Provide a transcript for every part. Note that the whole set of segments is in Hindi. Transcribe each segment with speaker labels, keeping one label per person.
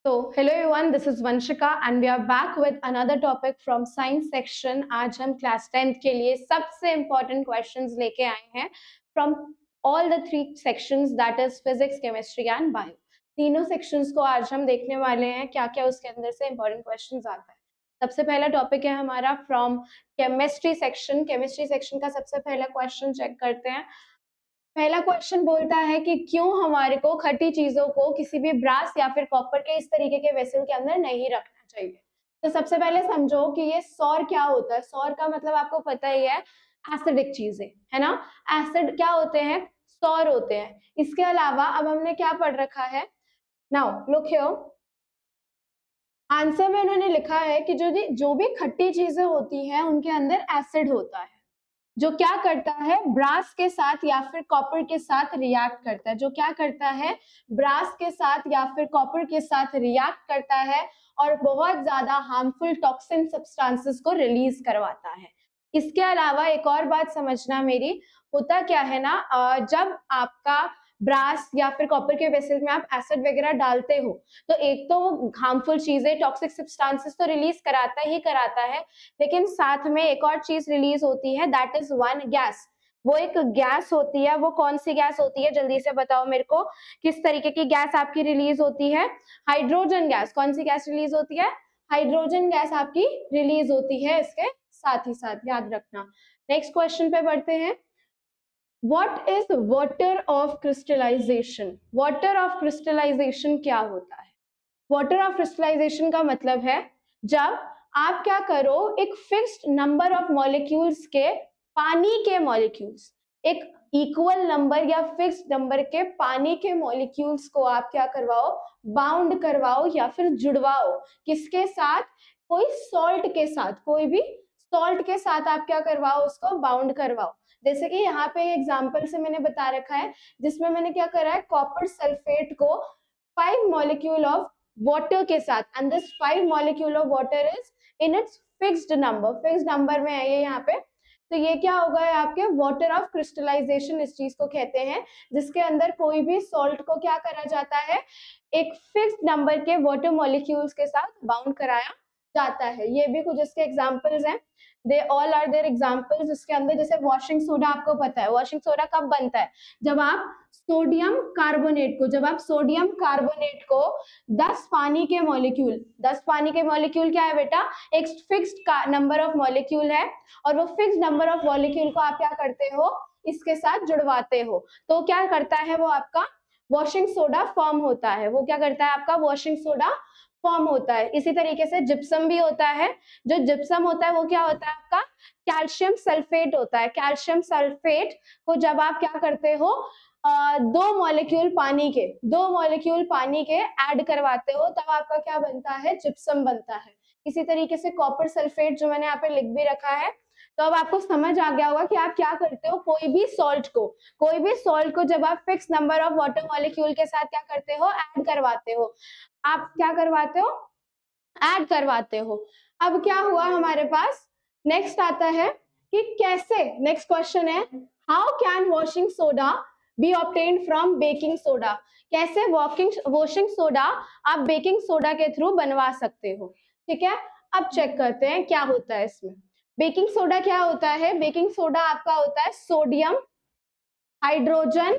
Speaker 1: Hello everyone, this is Vanshika and we are back with another topic from science section. आज हम क्लास 10th के लिए सबसे important questions लेके आए हैं from all the three sections, that is physics, chemistry and bio. तीनों sections को आज हम देखने वाले हैं क्या क्या उसके अंदर से important questions आता है। सबसे पहला टॉपिक है हमारा from chemistry section. chemistry section का सबसे पहला question चेक करते हैं। पहला क्वेश्चन बोलता है कि क्यों हमारे को खट्टी चीजों को किसी भी ब्रास या फिर कॉपर के इस तरीके के वेसल के अंदर नहीं रखना चाहिए। तो सबसे पहले समझो कि ये सौर क्या होता है। सौर का मतलब आपको पता ही है, एसिडिक चीजें, है ना। एसिड क्या होते हैं? सौर होते हैं। इसके अलावा अब हमने क्या पढ़ रखा है, नाउ लुक हियर, आंसर में उन्होंने लिखा है कि जो भी खट्टी चीजें होती हैं उनके अंदर एसिड होता है, जो क्या करता है, ब्रास के साथ या फिर कॉपर के साथ रिएक्ट करता है। जो क्या करता है, ब्रास के साथ या फिर कॉपर के साथ रिएक्ट करता है और बहुत ज्यादा हार्मफुल टॉक्सिन सब्सटेंसेस को रिलीज करवाता है। इसके अलावा एक और बात समझना मेरी, होता क्या है ना, जब आपका ब्रास या फिर कॉपर के वेसल में आप एसिड वगैरह डालते हो तो एक तो वो हार्मफुल चीजें, टॉक्सिक सब्सटेंसेस तो रिलीज कराता है, लेकिन साथ में एक और चीज रिलीज होती है, दैट इज वन गैस। वो एक गैस होती है। वो कौन सी गैस होती है, जल्दी से बताओ मेरे को, किस तरीके की गैस आपकी रिलीज होती है? Hydrogen gas. कौन सी गैस रिलीज होती है? हाइड्रोजन गैस आपकी रिलीज होती है। इसके साथ ही साथ याद रखना। नेक्स्ट क्वेश्चन पे बढ़ते हैं। What is water of crystallization? Water of crystallization क्या होता है? वाटर ऑफ क्रिस्टलाइजेशन का मतलब है जब आप क्या करो, एक फिक्स्ड नंबर ऑफ मॉलिक्यूल्स के, पानी के मॉलिक्यूल्स, एक इक्वल नंबर या फिक्स्ड नंबर के पानी के मॉलिक्यूल्स को आप क्या करवाओ, बाउंड करवाओ या फिर जुड़वाओ। किसके साथ? कोई सॉल्ट के साथ, कोई भी सॉल्ट के साथ आप क्या करवाओ, उसको बाउंड करवाओ। जैसे कि यहाँ पे एग्जांपल से मैंने बता रखा है, जिसमें मैंने क्या करा है, कॉपर सल्फेट को 5 मॉलिक्यूल ऑफ वाटर के साथ, and this 5 molecule of water is in its fixed number में है ये यहाँ पे। तो ये क्या होगा, आपके वाटर ऑफ क्रिस्टलाइजेशन इस चीज को कहते हैं, जिसके अंदर कोई भी सॉल्ट को क्या करा जाता है, एक फिक्स्ड नंबर के वाटर मॉलिक्यूल्स के साथ बाउंड कराया जाता है। ये भी कुछ इसके एग्जांपल्स हैं, they all are there examples. इसके अंदर जैसे वॉशिंग सोडा, आपको पता है वॉशिंग सोडा कब बनता है, जब आप सोडियम कार्बोनेट को, 10 पानी के मॉलिक्यूल, 10 पानी के मॉलिक्यूल क्या है बेटा, एक फिक्स्ड नंबर ऑफ मॉलिक्यूल है, और वो फिक्स्ड नंबर ऑफ मॉलिक्यूल को आप क्या करते हो, इसके साथ जुड़वाते हो, तो क्या करता है, वो आपका वॉशिंग सोडा फॉर्म होता है। वो क्या करता है, आपका वॉशिंग सोडा फॉर्म होता है। इसी तरीके से जिप्सम भी होता है। जो जिप्सम होता है वो क्या होता है, आपका कैल्शियम सल्फेट होता है। कैल्शियम सल्फेट को जब आप क्या करते हो, दो मॉलिक्यूल पानी के ऐड करवाते हो, तब आपका क्या बनता है, जिप्सम बनता है। इसी तरीके से कॉपर सल्फेट जो मैंने यहाँ पे लिख भी रखा है, तो अब आपको समझ आ गया होगा कि आप क्या करते हो, कोई भी सॉल्ट को जब आप fix number of water molecule के साथ क्या करते हो, ऐड करवाते हो। आप क्या करवाते हो, ऐड करवाते हो। अब क्या हुआ हमारे पास, नेक्स्ट आता है कि कैसे, नेक्स्ट क्वेश्चन है, how can washing soda B obtained from baking soda? कैसे वॉशिंग सोडा आप बेकिंग सोडा के थ्रू बनवा सकते हो। ठीक है, अब चेक करते हैं क्या होता है इसमें। बेकिंग सोडा क्या होता है, बेकिंग सोडा आपका होता है sodium hydrogen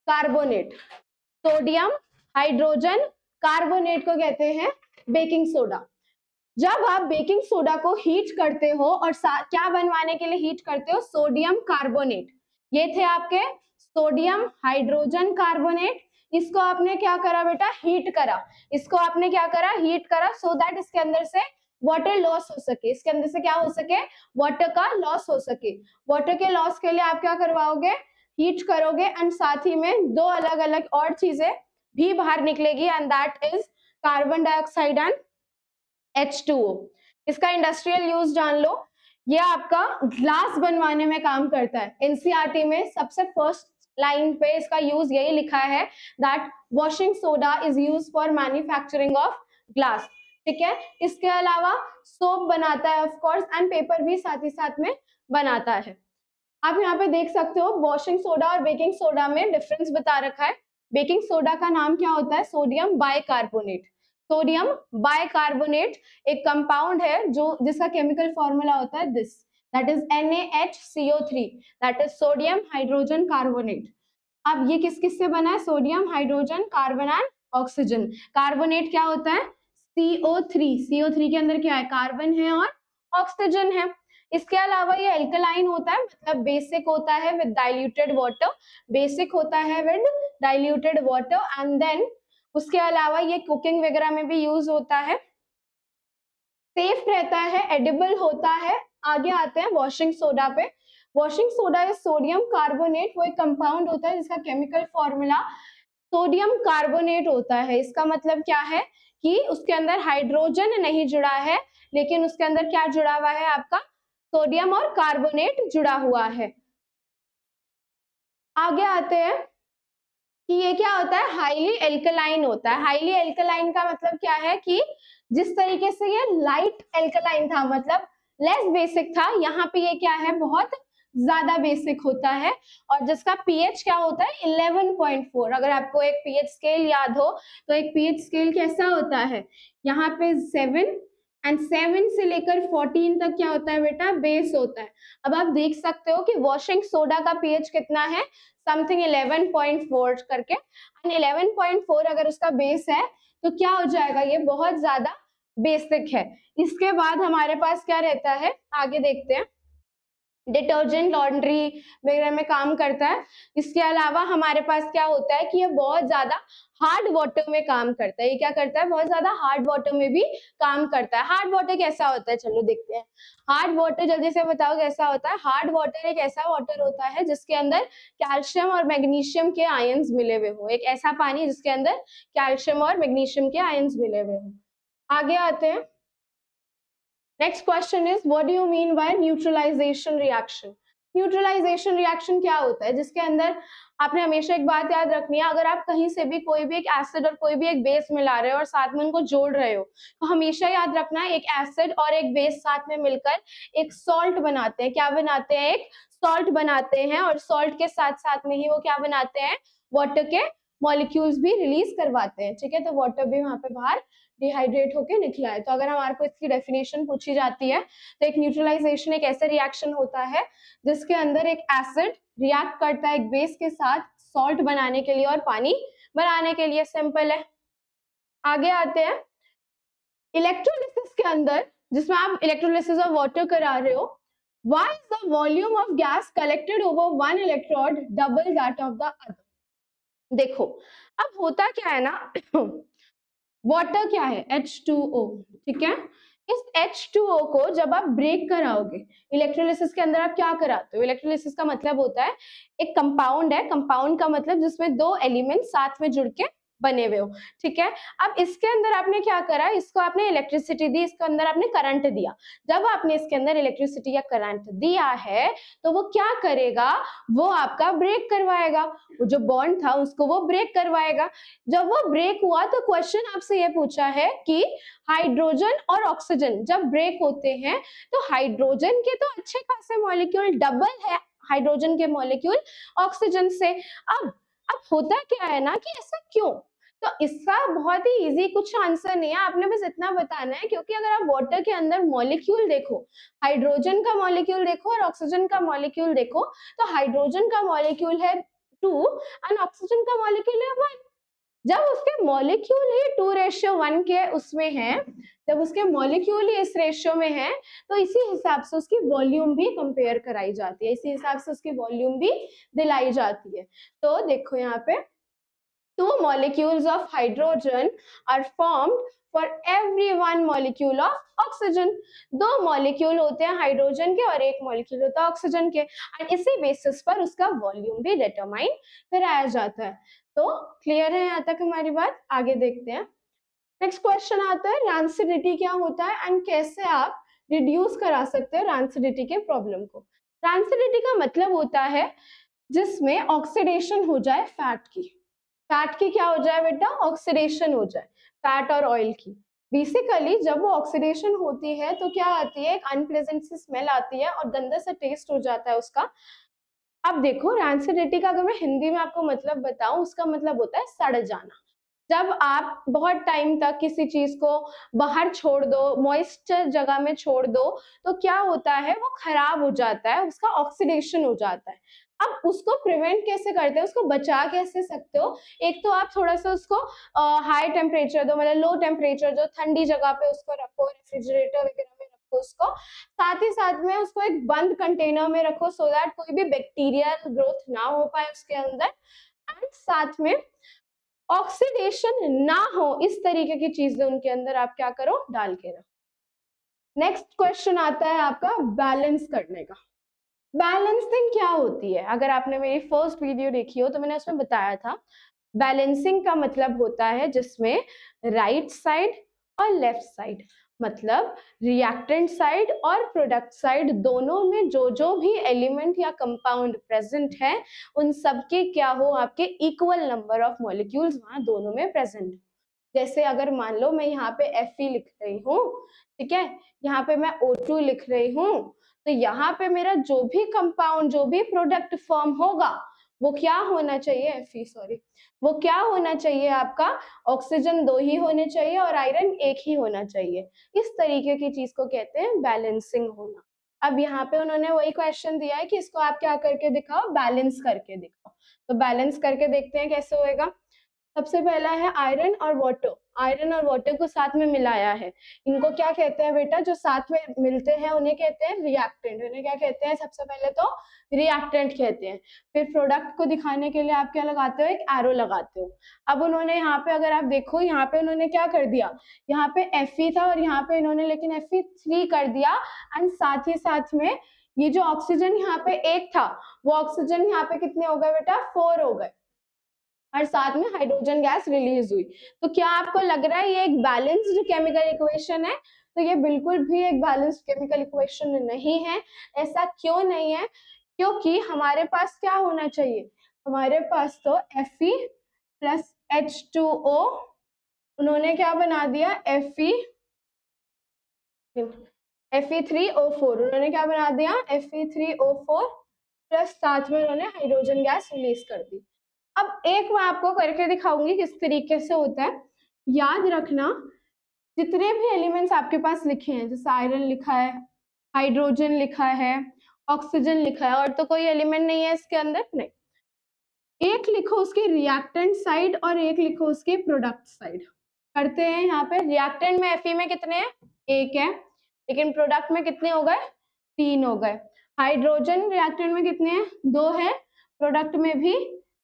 Speaker 1: carbonate. Sodium hydrogen carbonate को कहते हैं बेकिंग सोडा। जब आप बेकिंग सोडा को हीट करते हो, और क्या बनवाने के लिए हीट करते हो, सोडियम कार्बोनेट। ये थे आपके सोडियम हाइड्रोजन कार्बोनेट। इसको आपने क्या करा बेटा, हीट करा। इसको आपने क्या करा, हीट करा, सो दैट इसके अंदर से वाटर लॉस हो सके। इसके अंदर से क्या हो सके, वाटर का लॉस हो सके। वाटर के लॉस के लिए आप क्या करवाओगे, हीट करोगे, एंड साथ ही में दो अलग अलग और चीजें भी बाहर निकलेगी, and that is carbon dioxide and H2O। इसका इंडस्ट्रियल यूज जान लो, ये आपका ग्लास बनवाने में काम करता है। एनसीईआरटी में सबसे फर्स्ट लाइन पे इसका यूज यही लिखा है, that washing soda is use for manufacturing of glass. ठीक है, इसके अलावा सोप बनाता है ऑफ कोर्स, एंड पेपर भी साथ ही साथ में बनाता है। आप यहाँ पे देख सकते हो वॉशिंग सोडा और बेकिंग सोडा में डिफरेंस बता रखा है। बेकिंग सोडा का नाम क्या होता है, सोडियम बाइकार्बोनेट। सोडियम बाइकार्बोनेट एक कंपाउंड है जो जिसका केमिकल फॉर्मूला होता है this, that is NaHCO3, that is sodium hydrogen carbonate. अब ये किस किस से बना है? Sodium hydrogen carbon and oxygen. Carbonate क्या होता है? CO3। CO3 के अंदर क्या है? कार्बन है और ऑक्सीजन है। इसके अलावा ये एल्कलाइन होता है, मतलब बेसिक होता है विद डाइल्यूटेड वाटर, बेसिक होता है with diluted water and then उसके अलावा ये कुकिंग वगैरह में भी यूज होता है, सेफ रहता है, एडिबल होता है। आगे आते हैं वॉशिंग सोडा पे। Washing soda is sodium carbonate, वो एक कंपाउंड होता है जिसका केमिकल फॉर्मूला सोडियम कार्बोनेट होता है। इसका मतलब क्या है कि उसके अंदर हाइड्रोजन नहीं जुड़ा है, लेकिन उसके अंदर क्या जुड़ा हुआ है? आपका सोडियम और कार्बोनेट जुड़ा हुआ है। आगे आते हैं कि ये क्या होता है? हाईली एल्कलाइन होता है। हाईली एल्कलाइन का मतलब क्या है कि जिस तरीके से ये लाइट एल्कलाइन था, मतलब लेस बेसिक था, यहाँ पे ये क्या है? बहुत ज्यादा बेसिक होता है। और जिसका पीएच क्या होता है? 11.4। अगर आपको एक पीएच स्केल याद हो तो एक पीएच स्केल कैसा होता है? यहाँ पे 7 एंड 7 से लेकर 14 तक क्या होता है बेटा? बेस होता है। अब आप देख सकते हो कि वॉशिंग सोडा का पीएच कितना है? समथिंग 11.4 करके, एंड 11.4 अगर उसका बेस है तो क्या हो जाएगा? ये बहुत ज्यादा बेसिक है। इसके बाद हमारे पास क्या रहता है? आगे देखते हैं। डिटर्जेंट लॉन्ड्री वगैरह में काम करता है। इसके अलावा हमारे पास क्या होता है कि ये बहुत ज्यादा हार्ड वाटर में काम करता है। ये क्या करता है? बहुत ज्यादा हार्ड वाटर में भी काम करता है। हार्ड वाटर कैसा होता है? चलो देखते हैं। हार्ड वाटर जल्दी से बताओ कैसा होता है? हार्ड वाटर एक ऐसा वाटर होता है जिसके अंदर कैल्शियम और मैग्नीशियम के आयंस मिले हुए हो। एक ऐसा पानी जिसके अंदर कैल्शियम और मैग्नीशियम के आयंस मिले हुए हो। आगे आते हैं। Next question is what do you mean by neutralisation reaction? Neutralisation reaction क्या होता है? जिसके अंदर आपने हमेशा एक बात याद रखनी है, अगर आप कहीं से भी कोई भी एक एसिड और कोई भी एक बेस मिला रहे हो और साथ में उनको जोड़ रहे हो, तो हमेशा याद रखना है एक एसिड और एक बेस साथ में मिलकर एक सॉल्ट बनाते हैं। क्या बनाते हैं? एक सॉल्ट बनाते हैं। और सॉल्ट के साथ साथ में ही वो क्या बनाते हैं? वाटर के मॉलिक्यूल्स भी रिलीज करवाते हैं। ठीक है, तो वाटर भी वहां पे बाहर डिहाइड्रेट होके निकला है। तो अगर हमारे को इसकी डेफिनेशन पूछी जाती है तो एक न्यूट्रलाइजेशन एक ऐसा रिएक्शन होता है जिसके अंदर एक एसिड रिएक्ट करता है एक बेस के साथ सॉल्ट बनाने के लिए और पानी बनाने के लिए। सिंपल है। आगे आते हैं। इलेक्ट्रोलिसिस के अंदर, जिसमें आप इलेक्ट्रोलिसिस ऑफ वाटर करा रहे हो, why is the volume of gas collected over one electrode double that of the other? देखो, अब होता क्या है ना वाटर क्या है? H2O। ठीक है, इस H2O को जब आप ब्रेक कराओगे, इलेक्ट्रोलिसिस के अंदर आप क्या कराते हो? इलेक्ट्रोलिसिस का मतलब होता है एक कंपाउंड है, कंपाउंड का मतलब जिसमें दो एलिमेंट साथ में जुड़ के बने हुए हो। ठीक है, अब इसके अंदर आपने क्या करा? इसको आपने इलेक्ट्रिसिटी दी, इसके अंदर आपने करंट दिया। जब आपने इसके अंदर इलेक्ट्रिसिटी या करंट दिया है तो वो क्या करेगा? वो आपका ब्रेक करवाएगा, वो जो बॉन्ड था उसको वो ब्रेक करवाएगा। जब वो ब्रेक हुआ तो क्वेश्चन आपसे ये पूछा है कि हाइड्रोजन और ऑक्सीजन जब ब्रेक होते हैं तो हाइड्रोजन के तो अच्छे खासे मॉलिक्यूल डबल है हाइड्रोजन के मॉलिक्यूल ऑक्सीजन से। अब होता क्या है ना कि ऐसा क्यों? तो इसका बहुत ही इजी कुछ आंसर नहीं है, आपने बस इतना बताना है, क्योंकि अगर आप वाटर के अंदर मॉलिक्यूल देखो, हाइड्रोजन का मॉलिक्यूल देखो और ऑक्सीजन का मॉलिक्यूल देखो, तो हाइड्रोजन का मॉलिक्यूल है 2 एंड ऑक्सीजन का मॉलिक्यूल है 1। जब उसके मॉलिक्यूल ही 2:1 के उसमें है, जब उसके मॉलिक्यूल ही इस रेशियो में है, तो इसी हिसाब से उसकी वॉल्यूम भी कंपेयर कराई जाती है, इसी हिसाब से उसकी वॉल्यूम भी दिलाई जाती है। तो देखो यहाँ पे 2 molecules of hydrogen are formed for every 1 molecule of oxygen। 2 molecule होते हैं हाइड्रोजन के और 1 मॉलिक्यूल होता है ऑक्सीजन के, और इसी बेसिस पर उसका वॉल्यूम भी डिटरमाइन कराया जाता है। तो क्लियर है यहाँ तक हमारी बात? आगे देखते हैं। नेक्स्ट क्वेश्चन आता है रैंसिडिटी क्या होता है एंड कैसे आप रिड्यूस करा सकते हो रैंसिडिटी के प्रॉब्लम को। रैंसिडिटी का मतलब होता है जिसमें ऑक्सीडेशन हो जाए फैट की। फैट की क्या हो जाए बेटा? ऑक्सीडेशन हो जाए, फैट और ऑयल की। बेसिकली जब वो ऑक्सीडेशन होती है तो क्या आती है? एक अनप्लेजेंट सी स्मेल आती है और गंदा सा टेस्ट हो जाता है उसका। अब देखो रैंसिडिटी का अगर मैं हिंदी में आपको मतलब बताऊं, उसका मतलब होता है सड़ जाना। जब आप बहुत टाइम तक किसी चीज को बाहर छोड़ दो, मॉइस्चर जगह में छोड़ दो, तो क्या होता है, वो खराब हो जाता है, उसका ऑक्सीडेशन हो जाता है। अब उसको प्रिवेंट कैसे करते हैं, उसको बचा कैसे सकते हो? एक तो आप थोड़ा सा उसको हाई टेम्परेचर दो, मतलब लो टेम्परेचर, जो ठंडी जगह पे उसको रखो, रेफ्रिजरेटर वगैरह में रखो उसको। साथ ही साथ में उसको एक बंद कंटेनर में रखो, सो दैट कोई भी बैक्टीरियल ग्रोथ ना हो पाए उसके अंदर। एंड साथ में ऑक्सीडेशन ना हो, इस तरीके की चीजें उनके अंदर आप क्या करो, डाल के रखो। नेक्स्ट क्वेश्चन आता है आपका बैलेंस करने का। बैलेंसिंग क्या होती है? अगर आपने मेरी फर्स्ट वीडियो देखी हो तो मैंने उसमें बताया था, बैलेंसिंग का मतलब होता है जिसमें राइट साइड और लेफ्ट साइड, मतलब रिएक्टेंट साइड और प्रोडक्ट साइड, दोनों में जो जो भी एलिमेंट या कंपाउंड प्रेजेंट है, उन सबके क्या हो, आपके इक्वल नंबर ऑफ मॉलिक्यूल्स वहां दोनों में प्रेजेंट। जैसे अगर मान लो मैं यहाँ पे Fe लिख रही हूँ, ठीक है, यहाँ पे मैं O2 लिख रही हूँ, तो यहाँ पे मेरा जो भी कंपाउंड, जो भी प्रोडक्ट फॉर्म होगा, वो क्या होना चाहिए, Fe सॉरी, वो क्या होना चाहिए आपका, ऑक्सीजन 2 ही होने चाहिए और आयरन 1 ही होना चाहिए। इस तरीके की चीज को कहते हैं बैलेंसिंग होना। अब यहाँ पे उन्होंने वही क्वेश्चन दिया है कि इसको आप क्या करके दिखाओ, बैलेंस करके दिखाओ। तो बैलेंस करके देखते हैं कैसे होएगा। सबसे पहला है आयरन और वाटर। आयरन और वाटर को साथ में मिलाया है, इनको क्या कहते हैं बेटा, जो साथ में मिलते हैं उन्हें कहते हैं रिएक्टेंट। उन्हें क्या कहते हैं, सबसे पहले तो रिएक्टेंट कहते हैं। फिर प्रोडक्ट को दिखाने के लिए आप क्या लगाते हो, एक एरो लगाते हो। अब उन्होंने यहाँ पे, अगर आप देखो, यहाँ पे उन्होंने क्या कर दिया, यहाँ पे Fe था और यहाँ पे इन्होंने लेकिन Fe3 कर दिया। एंड साथ ही साथ में ये जो ऑक्सीजन यहाँ पे 1 था, वो ऑक्सीजन यहाँ पे कितने हो गए बेटा, 4 हो गए, और साथ में हाइड्रोजन गैस रिलीज हुई। तो क्या आपको लग रहा है ये एक बैलेंस्ड केमिकल इक्वेशन है? तो ये बिल्कुल भी एक बैलेंस्ड केमिकल इक्वेशन नहीं है। ऐसा क्यों नहीं है? क्योंकि हमारे पास क्या होना चाहिए, हमारे पास तो Fe प्लस H2O, उन्होंने क्या बना दिया, Fe3O4, उन्होंने क्या बना दिया, Fe3O4 प्लस साथ में उन्होंने हाइड्रोजन गैस रिलीज कर दी। अब एक मैं आपको करके दिखाऊंगी किस तरीके से होता है। याद रखना, जितने भी एलिमेंट्स आपके पास लिखे हैं, जैसे आयरन लिखा है, हाइड्रोजन लिखा है, ऑक्सीजन लिखा है, और तो कोई एलिमेंट नहीं है इसके अंदर, नहीं, एक लिखो उसकी रिएक्टेंट साइड और एक लिखो उसकी प्रोडक्ट साइड। करते हैं, यहाँ पे रिएक्टेंट में Fe में कितने हैं, 1 है, लेकिन प्रोडक्ट में कितने हो गए, 3 हो गए। हाइड्रोजन रिएक्टेंट में कितने हैं, 2 है, प्रोडक्ट में भी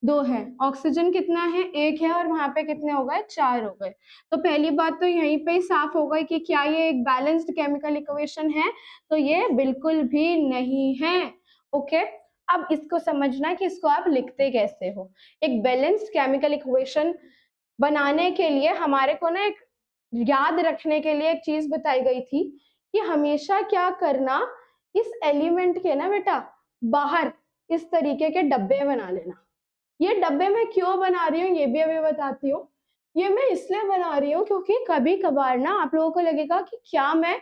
Speaker 1: 2 है। ऑक्सीजन कितना है, 1 है, और वहां पे कितने हो गए, 4 हो गए। तो पहली बात तो यहीं पे ही साफ हो गई कि क्या ये एक बैलेंस्ड केमिकल इक्वेशन है? तो ये बिल्कुल भी नहीं है। ओके, अब इसको समझना कि इसको आप लिखते कैसे हो। एक बैलेंस्ड केमिकल इक्वेशन बनाने के लिए हमारे को ना एक याद रखने के लिए एक चीज बताई गई थी कि हमेशा क्या करना, इस एलिमेंट के ना बेटा बाहर इस तरीके के डब्बे बना लेना। ये डब्बे मैं क्यों बना रही हूँ ये भी अभी बताती हूँ। ये मैं इसलिए बना रही हूँ क्योंकि कभी कभार ना आप लोगों को लगेगा कि क्या मैं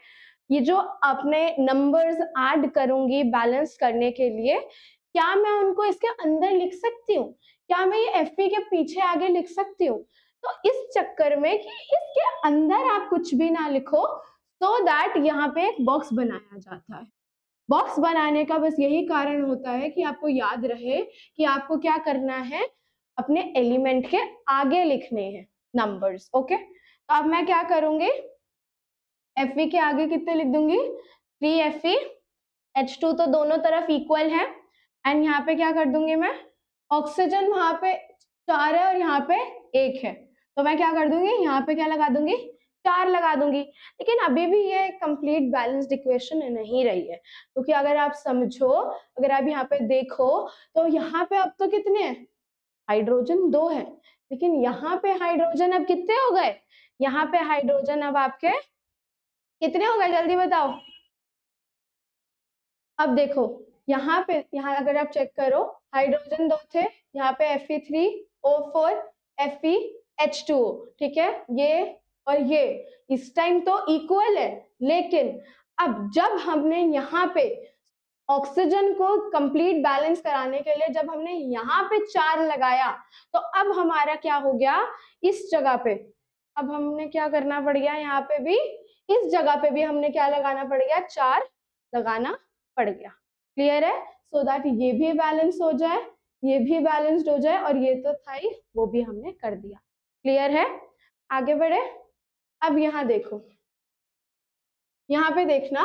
Speaker 1: ये जो अपने नंबर्स ऐड करूंगी बैलेंस करने के लिए, क्या मैं उनको इसके अंदर लिख सकती हूँ, क्या मैं ये Fe के पीछे आगे लिख सकती हूँ? तो इस चक्कर में कि इसके अंदर आप कुछ भी ना लिखो, सो दैट यहाँ पे एक बॉक्स बनाया जाता है। बॉक्स बनाने का बस यही कारण होता है कि आपको याद रहे कि आपको क्या करना है, अपने एलिमेंट के आगे लिखने हैं नंबर्स। ओके, तो अब मैं क्या करूंगी, Fe के आगे कितने लिख दूंगी, 3Fe, H2 तो दोनों तरफ इक्वल है, एंड यहाँ पे क्या कर दूंगी मैं, ऑक्सीजन वहां पे 4 है और यहाँ पे 1 है, तो मैं क्या कर दूंगी, यहाँ पे क्या लगा दूंगी, 4 लगा दूंगी। लेकिन अभी भी ये कंप्लीट बैलेंस्ड इक्वेशन नहीं रही है, क्योंकि अगर आप समझो, अगर आप यहाँ पे देखो, तो यहाँ पे अब तो कितने हैं, हाइड्रोजन 2 है, लेकिन यहाँ पे हाइड्रोजन अब कितने हो गए, यहाँ पे हाइड्रोजन अब आपके कितने हो गए, जल्दी बताओ। अब देखो यहाँ पे, यहाँ अगर आप चेक करो, हाइड्रोजन 2 थे, यहाँ पे Fe3O4 FeH2O, ठीक है, ये और ये इस टाइम तो इक्वल है, लेकिन अब जब हमने यहाँ पे ऑक्सीजन को कंप्लीट बैलेंस कराने के लिए जब हमने यहाँ पे 4 लगाया तो अब हमारा क्या हो गया, इस जगह पे अब हमने क्या करना पड़ गया, यहाँ पे भी इस जगह पे भी हमने क्या लगाना पड़ गया, 4 लगाना पड़ गया। क्लियर है? सो दैट ये भी बैलेंस हो जाए, ये भी बैलेंस्ड हो जाए, और ये तो था ही, वो भी हमने कर दिया। क्लियर है? आगे बढ़े। अब यहाँ देखो, यहाँ पे देखना,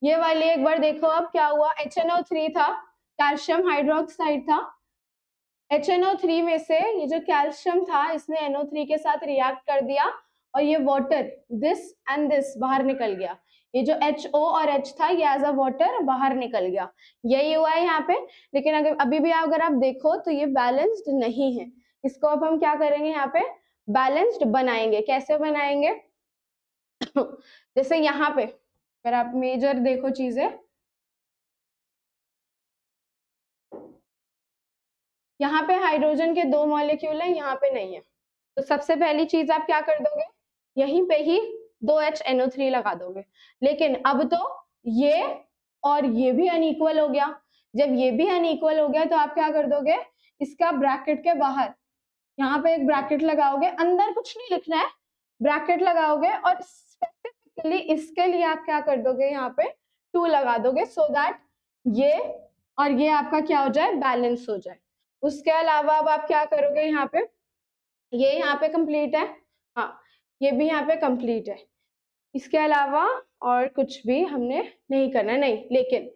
Speaker 1: ये वाली एक बार देखो अब क्या हुआ। HNO3 था, कैल्शियम हाइड्रोक्साइड था। HNO3 में से ये जो कैल्शियम था इसने NO3 के साथ रिएक्ट कर दिया और ये वाटर दिस एंड दिस बाहर निकल गया। ये जो HO और H था ये एज अ वाटर बाहर निकल गया। यही हुआ है यहाँ पे। लेकिन अगर अभी भी अगर आप देखो तो ये बैलेंस्ड नहीं है। इसको अब हम क्या करेंगे, यहाँ पे बैलेंस्ड बनाएंगे। कैसे बनाएंगे? जैसे यहाँ पे अगर आप मेजर देखो चीजें, यहाँ पे हाइड्रोजन के 2 मॉलिक्यूल है, यहाँ पे नहीं है। तो सबसे पहली चीज आप क्या कर दोगे, यहीं पे ही 2HNO3 लगा दोगे। लेकिन अब तो ये और ये भी अनइक्वल हो गया। जब ये भी अनइक्वल हो गया तो आप क्या कर दोगे, इसका ब्रैकेट के बाहर यहाँ पे एक ब्रैकेट लगाओगे, अंदर कुछ नहीं लिखना है, ब्रैकेट लगाओगे और स्पेसिफिकली इसके लिए आप क्या कर दोगे, यहाँ पे 2 लगा दोगे सो दैट ये और ये आपका क्या हो जाए, बैलेंस हो जाए। उसके अलावा अब आप क्या करोगे, यहाँ पे ये यहाँ पे कंप्लीट है, हाँ ये भी यहाँ पे कंप्लीट है। इसके अलावा और कुछ भी हमने नहीं करना, नहीं। लेकिन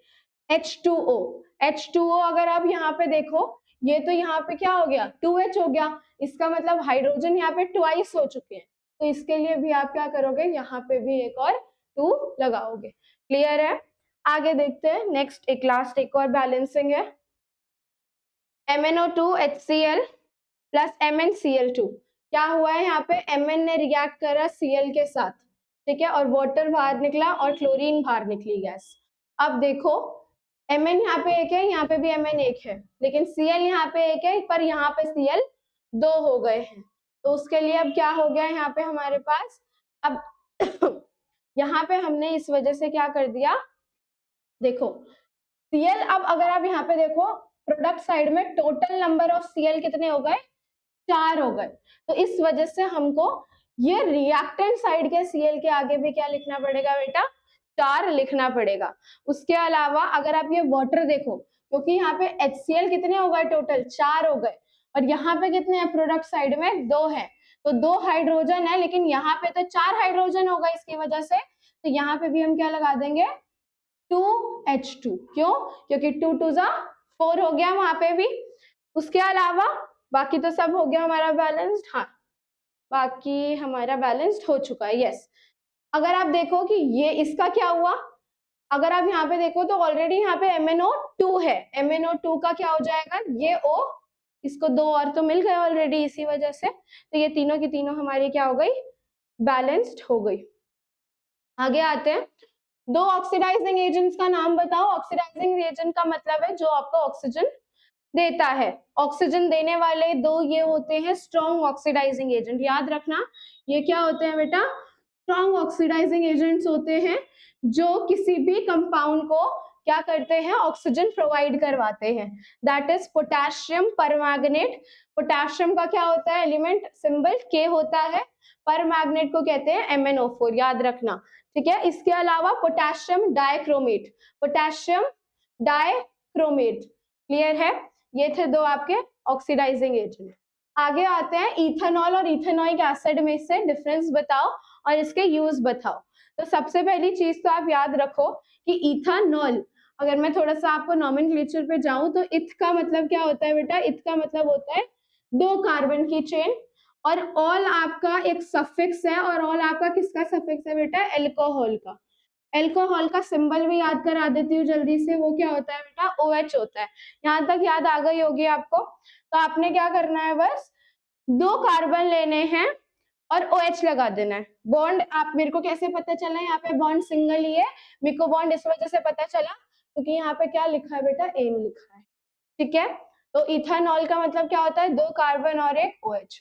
Speaker 1: H2O, H2O अगर आप यहाँ पे देखो, ये तो यहाँ पे क्या हो गया, 2H हो गया। इसका मतलब हाइड्रोजन यहाँ पे ट्वाइस हो चुके हैं। तो इसके लिए भी आप क्या करोगे, यहाँ पे भी एक और 2 लगाओगे। क्लियर है? आगे देखते हैं। नेक्स्ट एक लास्ट एक और बैलेंसिंग है, MnO2HCl प्लस MnCl2। क्या हुआ है यहाँ पे, Mn ने रिएक्ट करा Cl के साथ, ठीक है, और वाटर बाहर निकला और क्लोरीन बाहर निकली गैस। अब देखो Mn यहाँ पे एक है, यहाँ पे भी Mn एक है, लेकिन Cl यहाँ पे एक है, पर यहाँ पे Cl 2 हो गए हैं। तो उसके लिए अब क्या हो गया यहाँ पे हमारे पास, अब यहाँ पे हमने इस वजह से क्या कर दिया, देखो Cl, अब अगर आप यहाँ पे देखो प्रोडक्ट साइड में टोटल नंबर ऑफ Cl कितने हो गए, 4 हो गए। तो इस वजह से हमको ये रिएक्टेंट साइड के Cl के आगे भी क्या लिखना पड़ेगा बेटा, 4 लिखना पड़ेगा। उसके अलावा अगर आप ये वाटर देखो, क्योंकि यहाँ पे HCl कितने हो गए, टोटल 4 हो गए, और यहाँ पे कितने हैं, प्रोडक्ट साइड में 2 है, तो 2 हाइड्रोजन है, लेकिन यहाँ पे तो 4 हाइड्रोजन हो गए इसकी वजह से। तो यहाँ पे भी हम क्या लगा देंगे, 2H2। क्यों? क्योंकि 2 2 4 हो गया वहां पे भी। उसके अलावा बाकी तो सब हो गया हमारा बैलेंस्ड, हाँ बाकी हमारा बैलेंस्ड हो चुका है। यस, अगर आप देखो कि ये इसका क्या हुआ, अगर आप यहाँ पे देखो तो ऑलरेडी यहाँ पे MnO2 है, MnO2 का क्या हो जाएगा, ये O, इसको 2 और तो मिल गए ऑलरेडी इसी वजह से, तो ये तीनों की तीनों हमारी क्या हो गई, बैलेंस्ड हो गई। आगे आते हैं, 2 ऑक्सीडाइजिंग एजेंट्स का नाम बताओ। ऑक्सीडाइजिंग एजेंट का मतलब है जो आपको ऑक्सीजन देता है। ऑक्सीजन देने वाले 2 ये होते हैं स्ट्रॉन्ग ऑक्सीडाइजिंग एजेंट। याद रखना ये क्या होते हैं बेटा, स्ट्रॉन्ग ऑक्सीडाइजिंग एजेंट्स होते हैं जो किसी भी कंपाउंड को क्या करते हैं, ऑक्सीजन प्रोवाइड करवाते हैं। That is potassium permanganate. Potassium का क्या होता है, एलिमेंट सिंबल K होता है, परमैंगनेट को कहते हैं MnO4, याद रखना, ठीक है। इसके अलावा potassium dichromate, potassium dichromate, clear है। ये थे 2 आपके ऑक्सीडाइजिंग एजेंट। आगे आते हैं, इथेनॉल और इथेनॉइक एसिड में से डिफरेंस बताओ और इसके यूज बताओ। तो सबसे पहली चीज तो आप याद रखो कि इथेनॉल, अगर मैं थोड़ा सा आपको नॉमेनक्लेचर पे जाऊं तो इथ का मतलब क्या होता है बेटा, इथ का मतलब होता है 2 कार्बन की चेन, और ऑल आपका एक सफिक्स है, और ऑल आपका किसका सफिक्स है बेटा, एल्कोहल का। एल्कोहल का सिंबल भी याद करा देती हूँ जल्दी से, वो क्या होता है बेटा, OH होता है। यहाँ तक याद आ गई होगी आपको। तो आपने क्या करना है, बस 2 कार्बन लेने हैं और OH लगा देना है। बॉन्ड आप, मेरे को कैसे पता चला यहाँ पे बॉन्ड सिंगल ही है, मेरे को बॉन्ड इस वजह से पता चला क्योंकि यहाँ पे क्या लिखा है बेटा, एन लिखा है, ठीक है। तो इथेनॉल का मतलब क्या होता है, 2 कार्बन और एक OH।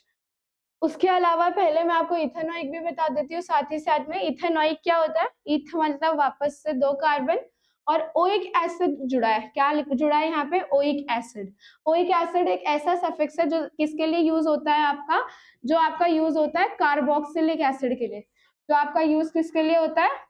Speaker 1: उसके अलावा पहले मैं आपको इथेनॉइक भी बता देती हूँ साथ ही साथ में। इथेनॉइक क्या होता है, इथ मतलब वापस से 2 कार्बन, और ओइक एसिड जुड़ा है। क्या जुड़ा है यहाँ पे? Oic acid. ओइक एसिड एक ऐसा सफिक्स है जो किसके लिए यूज होता है आपका? जो आपका यूज होता है कार्बोक्सिलिक एसिड के लिए। जो आपका यूज किसके लिए होता है?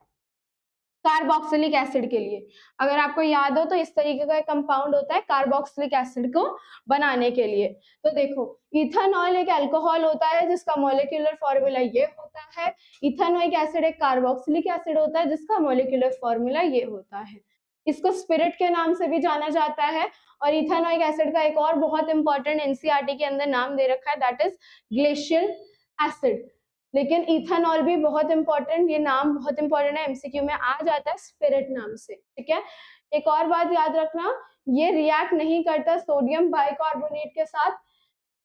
Speaker 1: कार्बोक्सिलिक एसिड के लिए। अगर आपको याद हो तो इस तरीके का एक कंपाउंड होता है कार्बोक्सिलिक एसिड को बनाने के लिए। तो देखो, इथेनॉल एक अल्कोहल होता है जिसका मॉलिक्यूलर फॉर्मूला ये होता है। इथेनोइक एसिड एक कार्बोक्सिलिक एसिड होता है जिसका मॉलिक्यूलर फॉर्मूला ये होता है। इसको स्पिरिट के नाम से भी जाना जाता है। और इथेनोइक एसिड का एक और बहुत इंपॉर्टेंट एनसीईआरटी के अंदर नाम दे रखा है, दैट इज ग्लेशियल एसिड। लेकिन इथेनॉल भी बहुत इंपॉर्टेंट, ये नाम बहुत इंपॉर्टेंट है, एमसीक्यू में आ जाता है स्पिरिट नाम से। ठीक है, एक और बात याद रखना, ये रिएक्ट नहीं करता सोडियम बाइकार्बोनेट के साथ,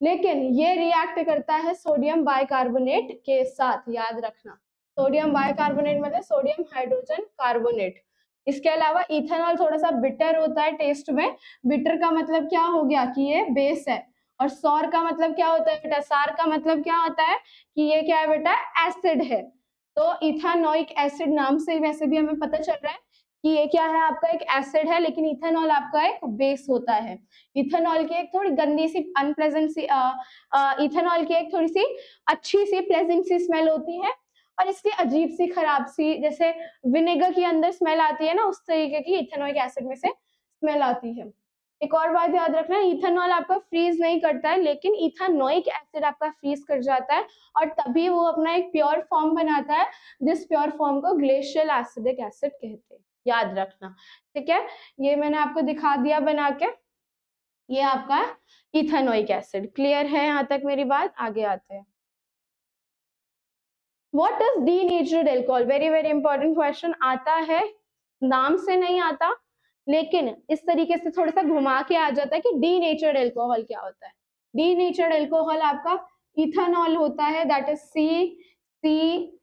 Speaker 1: लेकिन ये रिएक्ट करता है सोडियम बाइकार्बोनेट के साथ। याद रखना, सोडियम बाइकार्बोनेट मतलब सोडियम हाइड्रोजन कार्बोनेट। इसके अलावा इथेनॉल थोड़ा सा बिटर होता है टेस्ट में। बिटर का मतलब क्या हो गया कि ये बेस है। और सौर का मतलब क्या होता है बेटा? सार का मतलब क्या होता है कि ये क्या है बेटा? एसिड है। तो इथेनोइक एसिड नाम से वैसे भी हमें पता चल रहा है कि ये क्या है? आपका एक एसिड है, लेकिन इथेनॉल आपका एक बेस होता है। इथेनॉल की एक थोड़ी गंदी सी अनप्लेजेंट सी इथेनॉल की एक थोड़ी सी अच्छी सी प्लेजेंट सी स्मेल होती है, और इसकी अजीब सी खराब सी, जैसे विनेगर के अंदर स्मेल आती है ना, उस तरीके की इथेनोइक एसिड में से स्मेल आती है। एक और बात याद रखना, इथेनॉल आपका फ्रीज नहीं करता है, लेकिन इथेनोइक एसिड आपका फ्रीज कर जाता है, और तभी वो अपना एक प्योर फॉर्म बनाता है, जिस प्योर फॉर्म को ग्लेशियल एसिडिक एसिड कहते हैं। याद रखना, ठीक है। ये मैंने आपको दिखा दिया बना के, ये आपका इथेनोइक एसिड। क्लियर है यहाँ तक मेरी बात? आगे आते हैं। What is denatured alcohol? Very very important question आता है, नाम से नहीं आता, लेकिन इस तरीके से थोड़ा सा घुमा के आ जाता है कि डीनेचर्ड अल्कोहल क्या होता है। डीनेचर्ड अल्कोहल आपका इथेनॉल होता है, that is C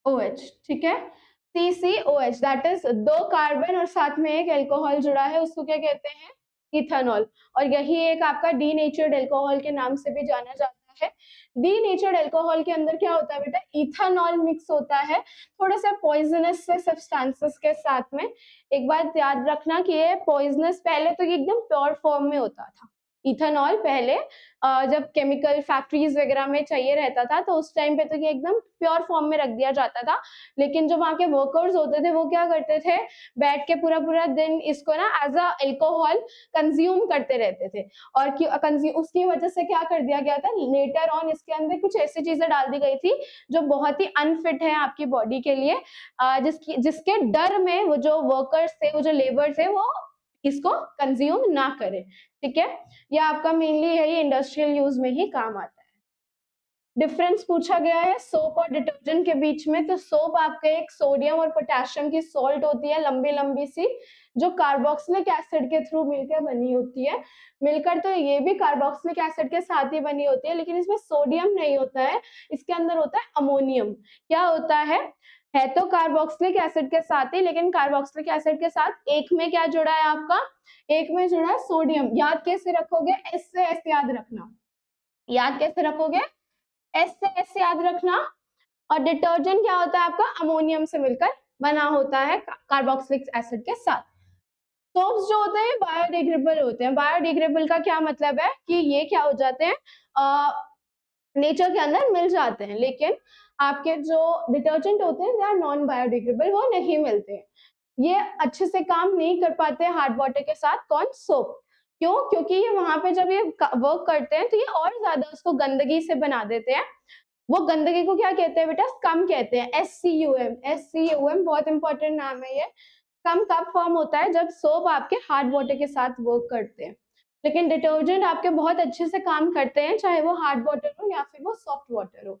Speaker 1: O H. ठीक है, CCOH, दैट इज दो कार्बन और साथ में एक अल्कोहल जुड़ा है, उसको क्या कहते हैं? इथेनॉल। और यही एक आपका डीनेचर्ड अल्कोहल के नाम से भी जाना जाता है। डीनेचर्ड अल्कोहल के अंदर क्या होता है बेटा? इथेनॉल मिक्स होता है थोड़े से पॉइजनस से सब्सटेंसेस के साथ में। एक बात याद रखना कि ये पॉइजनस, पहले तो ये एकदम प्योर फॉर्म में होता था इथेनॉल। पहले जब केमिकल फैक्ट्रीज वगैरह में चाहिए रहता था, तो उस टाइम पे तो ये एकदम प्योर फॉर्म में रख दिया जाता था। लेकिन जो वहाँ के वर्कर्स होते थे वो क्या करते थे? बैठ के पूरा पूरा दिन इसको ना एज अ अल्कोहल कंज्यूम करते रहते थे। और उसकी वजह से क्या कर दिया गया था, लेटर ऑन इसके अंदर कुछ ऐसी चीजें डाल दी गई थी जो बहुत ही अनफिट है आपकी बॉडी के लिए, जिसके डर में वो जो वर्कर्स थे, वो जो लेबर थे, वो इसको कंज्यूम ना करें। ठीक है, ये आपका मेनली यही इंडस्ट्रियल यूज में ही काम आता है। डिफरेंस पूछा गया है सोप और डिटर्जेंट के बीच में। तो सोप आपके एक सोडियम और पोटेशियम की सॉल्ट होती है, लंबी लंबी सी, जो कार्बोक्सिलिक एसिड के थ्रू मिलकर बनी होती है। मिलकर तो ये भी कार्बोक्सिलिक एसिड के साथ ही बनी होती है, लेकिन इसमें सोडियम नहीं होता है, इसके अंदर होता है अमोनियम। क्या होता है तो कार्बोक्सिलिक एसिड के साथ ही, लेकिन कार्बोक्सिलिक एसिड के साथ एक में क्या जुड़ा है आपका? एक में जुड़ा है सोडियम। याद कैसे रखोगे? एस से एस याद रखना। याद कैसे रखोगे? एस से एस याद रखना। और डिटर्जेंट क्या होता है आपका? अमोनियम से मिलकर बना होता है कार्बोक्सिलिक एसिड के साथ। सोप्स जो होते हैं बायोडिग्रेडेबल होते हैं। बायोडिग्रेडेबल का क्या मतलब है कि ये क्या हो जाते हैं, नेचर के अंदर मिल जाते हैं, लेकिन आपके जो डिटर्जेंट होते हैं, दे आर नॉन बायोडिग्रेडेबल, वो नहीं मिलते हैं। ये अच्छे से काम नहीं कर पाते हार्ड वाटर के साथ। कौन? सोप। क्यों? क्योंकि ये वहां पे जब ये वर्क करते हैं तो ये और ज्यादा उसको गंदगी से बना देते हैं। वो गंदगी को क्या कहते हैं बेटा? स्कम कहते हैं। SCUM, SCUM बहुत इंपॉर्टेंट नाम है ये। स्कम कब फॉर्म होता है? जब सोप आपके हार्ड वाटर के साथ वर्क करते हैं। लेकिन डिटर्जेंट आपके बहुत अच्छे से काम करते हैं, चाहे वो हार्ड वाटर हो या फिर वो सॉफ्ट वाटर हो।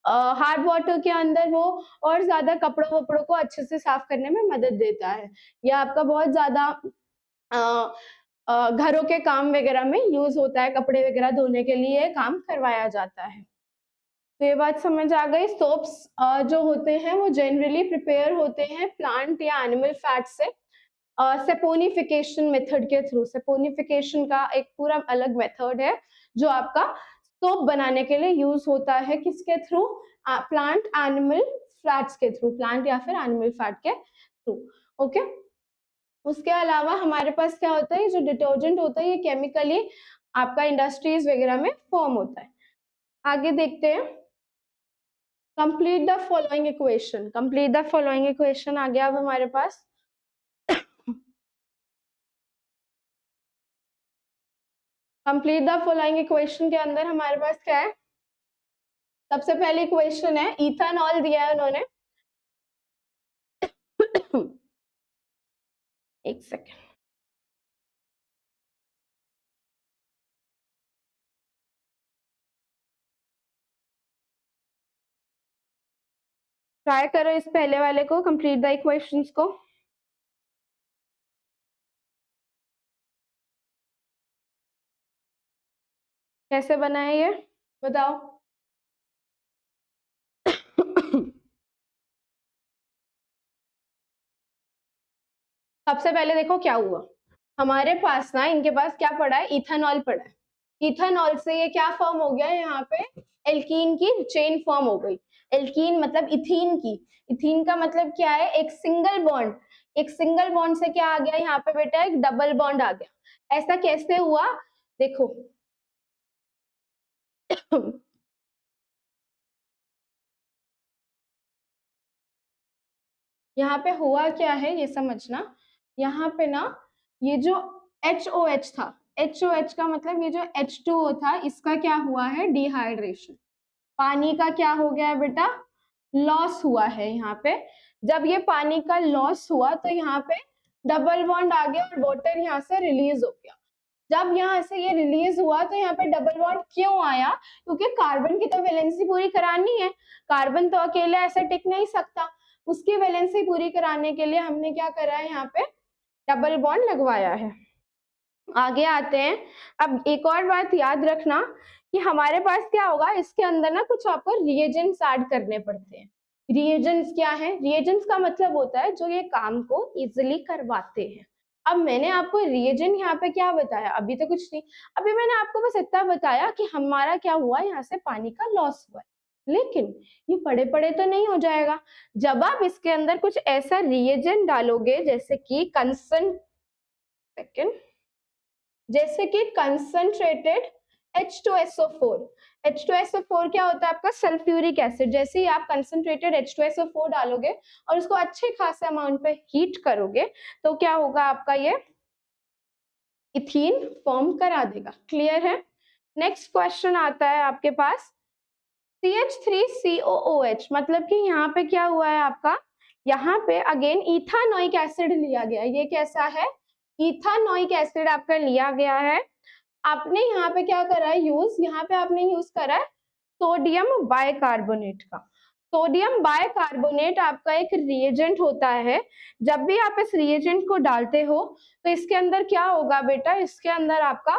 Speaker 1: हार्ड वाटर के अंदर वो और ज्यादा कपड़ों वपड़ों को अच्छे से साफ करने में मदद देता है। यह आपका बहुत ज्यादा घरों के काम वगैरह में यूज होता है, कपड़े वगैरह धोने के लिए काम करवाया जाता है। तो ये बात समझ आ गई। सोप्स जो होते हैं वो जनरली प्रिपेयर होते हैं प्लांट या एनिमल फैट से, सेपोनिफिकेशन मेथड के थ्रू। सेपोनिफिकेशन का एक पूरा अलग मेथड है जो आपका सोप बनाने के लिए यूज होता है। किसके थ्रू? प्लांट एनिमल फैट्स के थ्रू, प्लांट या फिर एनिमल फैट के थ्रू। ओके, उसके अलावा हमारे पास क्या होता है, जो डिटर्जेंट होता है ये केमिकली आपका इंडस्ट्रीज वगैरह में फॉर्म होता है। आगे देखते हैं, complete the following equation. Complete the following equation आ गया अब हमारे पास। कंप्लीट द फॉलोइंग इक्वेशन के अंदर हमारे पास क्या है, सबसे पहली इक्वेशन है इथेनॉल दिया है उन्होंने। एक सेकेंड, ट्राई करो इस पहले वाले को, कंप्लीट द इक्वेशंस को। कैसे बना है ये बताओ। सबसे पहले देखो क्या हुआ, हमारे पास ना, इनके पास क्या पड़ा है, इथेनॉल पड़ा है। इथेनॉल से ये क्या फॉर्म हो गया, यहाँ पे एल्कीन की चेन फॉर्म हो गई। एल्कीन मतलब इथीन की, इथीन का मतलब क्या है, एक सिंगल बॉन्ड। एक सिंगल बॉन्ड से क्या आ गया यहाँ पे बेटा, एक डबल बॉन्ड आ गया। ऐसा कैसे हुआ देखो। यहाँ पे हुआ क्या है ये समझना, यहाँ पे ना ये जो HOH था, HOH का मतलब ये जो H2O था, इसका क्या हुआ है, डिहाइड्रेशन। पानी का क्या हो गया बेटा, लॉस हुआ है यहाँ पे। जब ये पानी का लॉस हुआ तो यहाँ पे डबल बॉन्ड आ गया और वाटर यहाँ से रिलीज हो गया। जब यहाँ से ये रिलीज हुआ तो यहाँ पे डबल बॉन्ड क्यों आया, क्योंकि कार्बन की तो वैलेंसी पूरी करानी है। कार्बन तो अकेला ऐसे टिक नहीं सकता, उसकी वैलेंसी पूरी कराने के लिए हमने क्या करा है, यहाँ पे डबल बॉन्ड लगवाया है। आगे आते हैं, अब एक और बात याद रखना कि हमारे पास क्या होगा, इसके अंदर ना कुछ आपको रिएजेंट्स ऐड करने पड़ते हैं। रिएजेंट्स क्या है, रिएजेंट्स का मतलब होता है जो ये काम को इजिली करवाते हैं। अब मैंने आपको रिएजेंट यहाँ पे क्या बताया, अभी तो कुछ नहीं, अभी मैंने आपको बस इतना बताया कि हमारा क्या हुआ, यहाँ से पानी का लॉस हुआ। लेकिन ये पड़े पड़े तो नहीं हो जाएगा, जब आप इसके अंदर कुछ ऐसा रिएजेंट डालोगे जैसे कि जैसे कि कंसंट्रेटेड H2SO4। H2SO4 क्या होता है आपका, सल्फ्यूरिक एसिड। जैसे ही आप कंसंट्रेटेड H2SO4 डालोगे और उसको अच्छे खासे अमाउंट पे हीट करोगे तो क्या होगा आपका, ये इथीन फॉर्म करा देगा। क्लियर है। नेक्स्ट क्वेश्चन आता है आपके पास, CH3COOH, मतलब कि यहाँ पे क्या हुआ है आपका, यहाँ पे अगेन इथानोइक एसिड लिया गया है। ये कैसा है, इथानोइक एसिड आपका लिया गया है। आपने यहाँ पे क्या करा है यूज, यहाँ पे आपने यूज करा है सोडियम बाइकार्बोनेट का। सोडियम बाइकार्बोनेट आपका एक रिएजेंट होता है। जब भी आप इस रिएजेंट को डालते हो तो इसके अंदर क्या होगा बेटा, इसके अंदर आपका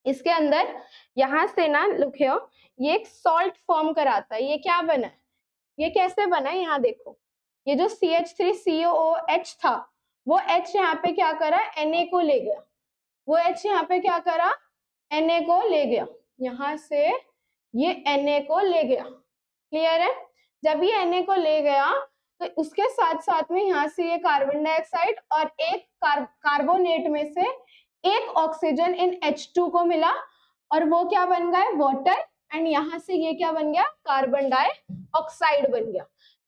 Speaker 1: इसके अंदर यहाँ से ना लिखियो, ये एक सॉल्ट फॉर्म कराता है। ये क्या बना है, ये कैसे बना है, यहाँ देखो, ये जो CH3COOH था, वो H यहाँ पे क्या करा, Na को ले गया। वो H यहाँ पे क्या करा, Na को ले गया, यहाँ से ये Na को ले गया। क्लियर है। जब ये Na को ले गया तो उसके साथ साथ में यहाँ से ये कार्बन डाइऑक्साइड और एक कार्बोनेट में से एक ऑक्सीजन इन H2 को मिला और वो क्या बन गया, वाटर। एंड यहाँ से ये क्या बन गया, कार्बन डाइऑक्साइड बन गया।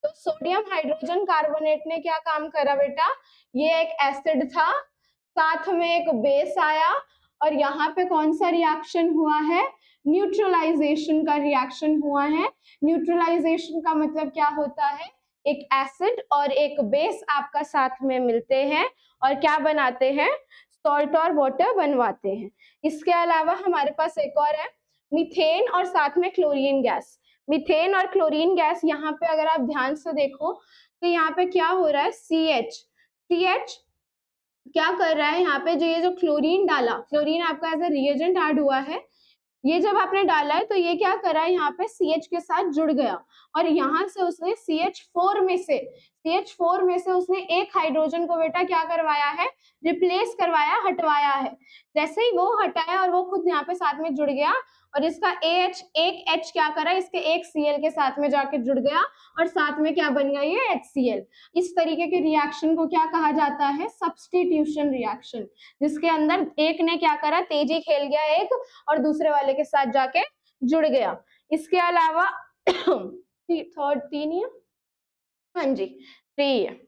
Speaker 1: तो सोडियम हाइड्रोजन कार्बोनेट ने क्या काम करा बेटा, ये एक एसिड था, साथ में एक बेस आया और यहाँ पे कौन सा रिएक्शन हुआ है, न्यूट्रलाइजेशन का रिएक्शन हुआ है। न्यूट्रलाइजेशन का मतलब क्या होता है, एक एसिड और एक बेस आपका साथ में मिलते हैं और क्या बनाते हैं, सॉल्ट और वाटर बनवाते हैं। इसके अलावा हमारे पास एक और है, मीथेन और साथ में क्लोरीन गैस। मीथेन और क्लोरीन गैस, यहाँ पे अगर आप ध्यान से देखो तो यहाँ पे क्या हो रहा है, CH क्या कर रहा है, यहाँ पे जो ये जो क्लोरीन डाला, क्लोरीन आपका एज ए रिएजेंट ऐड हुआ है, ये जब आपने डाला है तो ये क्या करा है, यहाँ पे CH के साथ जुड़ गया और यहाँ से उसने CH4 में से उसने एक हाइड्रोजन को बेटा क्या करवाया है, रिप्लेस करवाया, हटवाया है। जैसे ही वो हटाया और वो खुद यहाँ पे साथ में जुड़ गया और इसका AH, एक H क्या करा, इसके एक Cl के साथ में जाके जुड़ गया और साथ में क्या बन गया, ये HCl। इस तरीके के रिएक्शन को क्या कहा जाता है, सब्स्टिट्यूशन रिएक्शन, जिसके अंदर एक ने क्या करा, तेजी खेल गया एक और दूसरे वाले के साथ जाके जुड़ गया। इसके अलावा थर्ड 3 ही है, हाँ जी 3 है।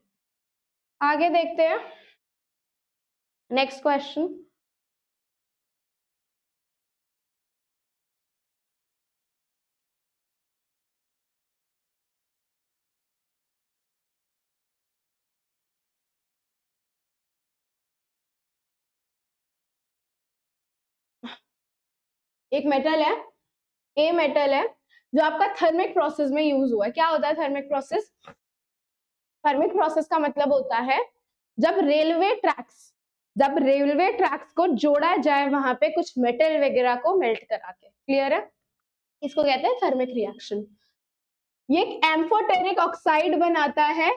Speaker 1: आगे देखते हैं नेक्स्ट क्वेश्चन। एक मेटल है, ए मेटल है, जो आपका थर्मिक प्रोसेस में यूज हुआ है। क्या होता है थर्मिक प्रोसेस? थर्मिक प्रोसेस का मतलब होता है जब रेलवे ट्रैक्स को जोड़ा जाए वहां पे कुछ मेटल वगैरह को मेल्ट करा के। क्लियर है? इसको कहते हैं थर्मिक रिएक्शन। ये एक एम्फोटेरिक ऑक्साइड बनाता है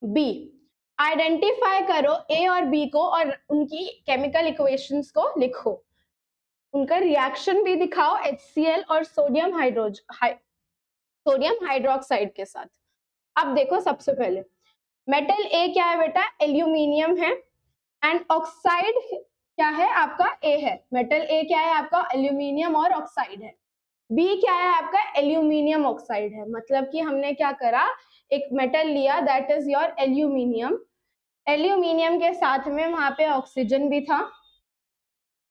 Speaker 1: बी। आइडेंटिफाई करो ए और बी को और उनकी केमिकल इक्वेशंस को लिखो। उनका रिएक्शन भी दिखाओ HCl और सोडियम हाइड्रोक्साइड के साथ। अब देखो सबसे पहले मेटल ए क्या है बेटा, एल्यूमिनियम है, एंड ऑक्साइड क्या है आपका, ए है। मेटल ए क्या है आपका, एल्यूमिनियम और ऑक्साइड है। बी क्या है आपका, एल्यूमिनियम ऑक्साइड है। मतलब कि हमने क्या करा, एक मेटल लिया that is your aluminium, aluminium के साथ में वहां पे ऑक्सीजन भी था।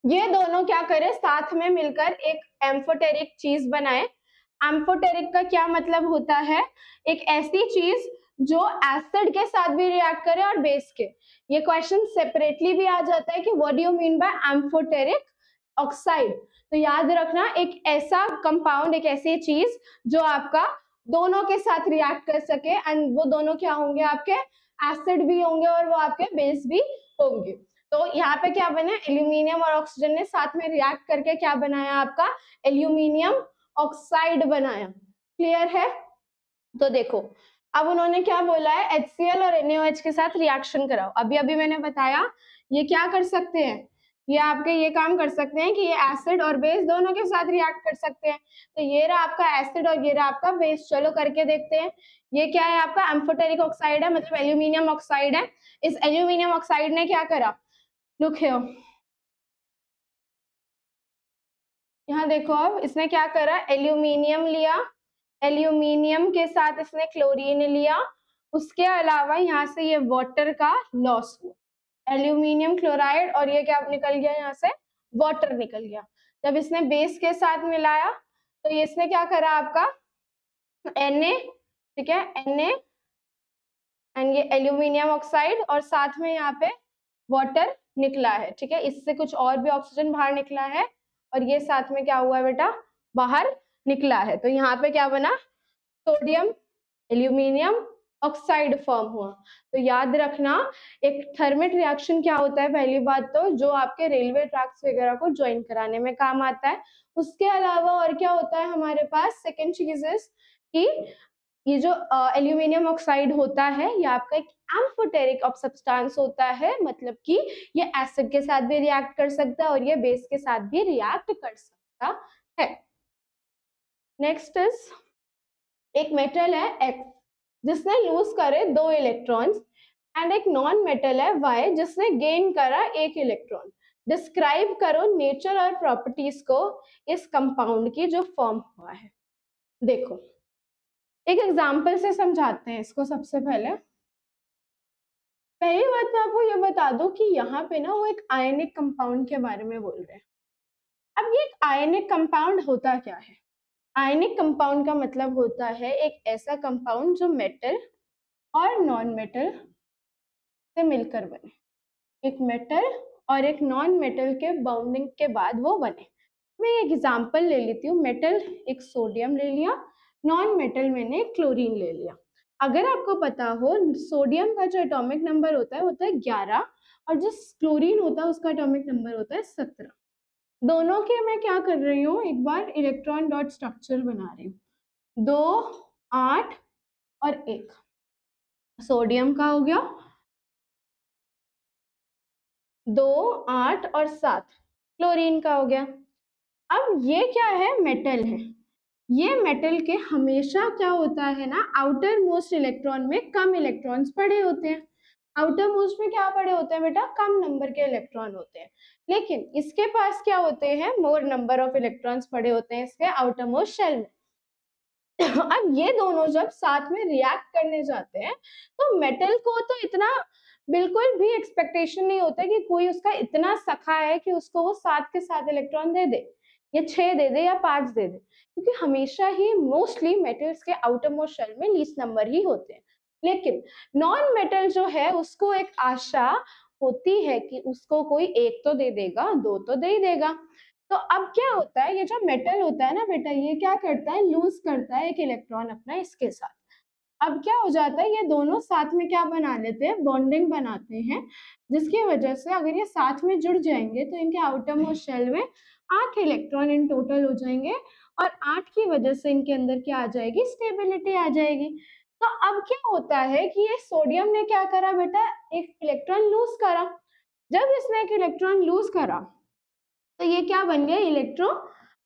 Speaker 1: ये दोनों क्या करे, साथ में मिलकर एक एम्फोटेरिक चीज बनाए। एम्फोटेरिक का क्या मतलब होता है, एक ऐसी चीज जो एसिड के साथ भी रिएक्ट करे और बेस के। ये क्वेश्चन सेपरेटली भी आ जाता है कि what do you mean bye amphoteric oxide. तो याद रखना, एक ऐसा कंपाउंड, एक ऐसी चीज जो आपका दोनों के साथ रिएक्ट कर सके, एंड वो दोनों क्या होंगे, आपके एसिड भी होंगे और वो आपके बेस भी होंगे। तो यहाँ पे क्या बना, एल्यूमिनियम और ऑक्सीजन ने साथ में रिएक्ट करके क्या बनाया आपका, एल्यूमिनियम ऑक्साइड बनाया। क्लियर है? तो देखो अब उन्होंने क्या बोला है, HCl और NaOH के साथ रिएक्शन कराओ। अभी अभी मैंने बताया ये क्या कर सकते हैं, ये आपके ये काम कर सकते हैं कि ये एसिड और बेस दोनों के साथ रिएक्ट कर सकते हैं। तो ये रहा आपका एसिड और ये रहा आपका बेस। चलो करके देखते हैं। ये क्या है आपका, एम्फोटेरिक ऑक्साइड है, मतलब एल्यूमिनियम ऑक्साइड है। इस एल्यूमिनियम ऑक्साइड ने क्या करा, लुक हियर, यहाँ देखो, अब इसने क्या करा, एल्यूमिनियम लिया, एल्यूमिनियम के साथ इसने क्लोरीन लिया, उसके अलावा यहाँ से ये वाटर का लॉस हुआ, एल्यूमिनियम क्लोराइड, और ये क्या निकल गया, यहाँ से वाटर निकल गया। जब इसने बेस के साथ मिलाया तो ये इसने क्या करा आपका, Na, ठीक है, Na एंड ये एल्यूमिनियम ऑक्साइड और साथ में यहाँ पे वाटर निकला है। ठीक है, इससे कुछ और भी ऑक्सीजन बाहर निकला है और ये साथ में क्या हुआ है बेटा, बाहर निकला है। तो यहाँ पे क्या बना, सोडियम एल्यूमिनियम ऑक्साइड फॉर्म हुआ। तो याद रखना, एक थर्मिक रिएक्शन क्या होता है, पहली बात तो जो आपके रेलवे ट्रैक्स वगैरह को ज्वाइन कराने में काम आता है। उसके अलावा और क्या होता है हमारे पास, सेकेंड चीज कि ये जो एल्यूमिनियम ऑक्साइड होता है ये आपका एक एम्फोटेरिक ऑफ सब्सटेंस होता है, मतलब कि ये एसिड के साथ भी रिएक्ट कर सकता है और ये बेस के साथ भी रिएक्ट कर सकता है। नेक्स्ट इज, एक मेटल है X जिसने लूज करे 2 इलेक्ट्रॉन्स, एंड एक नॉन मेटल है Y जिसने गेन करा 1 इलेक्ट्रॉन। डिस्क्राइब करो नेचर और प्रॉपर्टीज को इस कंपाउंड की जो फॉर्म हुआ है। देखो एक एग्जाम्पल से समझाते हैं इसको। सबसे पहले पहली बात मैं आपको ये बता दूं कि यहाँ पे ना वो एक आयनिक कंपाउंड के बारे में बोल रहे हैं। अब ये एक आयनिक कंपाउंड होता क्या है, आयनिक कंपाउंड का मतलब होता है एक ऐसा कंपाउंड जो मेटल और नॉन मेटल से मिलकर बने, एक मेटल और एक नॉन मेटल के बाउंडिंग के बाद वो बने। मैं एक एग्जांपल ले लेती हूँ, मेटल एक सोडियम ले लिया, नॉन मेटल मैंने क्लोरीन ले लिया। अगर आपको पता हो सोडियम का जो एटॉमिक नंबर होता है 11 और जो क्लोरीन होता है उसका एटॉमिक नंबर होता है 17। दोनों के मैं क्या कर रही हूँ, एक बार इलेक्ट्रॉन डॉट स्ट्रक्चर बना रही हूँ। 2, 8 और 1 सोडियम का हो गया, 2, 8 और 7 क्लोरीन का हो गया। अब ये क्या है, मेटल है। ये मेटल के हमेशा क्या होता है ना, आउटर मोस्ट इलेक्ट्रॉन में कम इलेक्ट्रॉन्स पड़े होते हैं। आउटर मोस्ट में क्या पड़े होते हैं बेटा, कम नंबर के इलेक्ट्रॉन होते हैं। लेकिन इसके पास क्या होते हैं, मोर नंबर ऑफ इलेक्ट्रॉन्स पड़े होते हैं इसके आउटर मोस्ट शेल में। अब ये दोनों जब साथ में रिएक्ट करने जाते हैं तो मेटल को तो इतना बिल्कुल भी एक्सपेक्टेशन नहीं होता कि कोई उसका इतना सखा है कि उसको वो 7 के 7 इलेक्ट्रॉन दे दे या 6 दे दे या 5 दे दे, क्योंकि हमेशा ही मोस्टली मेटल्स के आउटर मोस्ट शेल में लीस्ट नंबर ही होते हैं। लेकिन नॉन मेटल जो है उसको एक आशा होती है कि उसको कोई एक तो दे देगा, दो तो दे ही देगा। तो अब क्या होता है, ये जो मेटल होता है ना बेटा, ये क्या करता है, लूज करता है एक इलेक्ट्रॉन अपना इसके साथ। अब क्या हो जाता है, ये दोनों साथ में क्या बना लेते हैं, बॉन्डिंग बनाते हैं, जिसकी वजह से अगर ये साथ में जुड़ जाएंगे तो इनके आउटर मोस्ट शेल में 8 इलेक्ट्रॉन इन टोटल हो जाएंगे, और 8 की वजह से इनके अंदर क्या आ जाएगी, स्टेबिलिटी आ जाएगी। तो अब क्या होता है कि ये सोडियम ने क्या करा बेटा, एक इलेक्ट्रॉन लूज करा। जब इसने एक इलेक्ट्रॉन लूज करा तो ये क्या बन गया, इलेक्ट्रो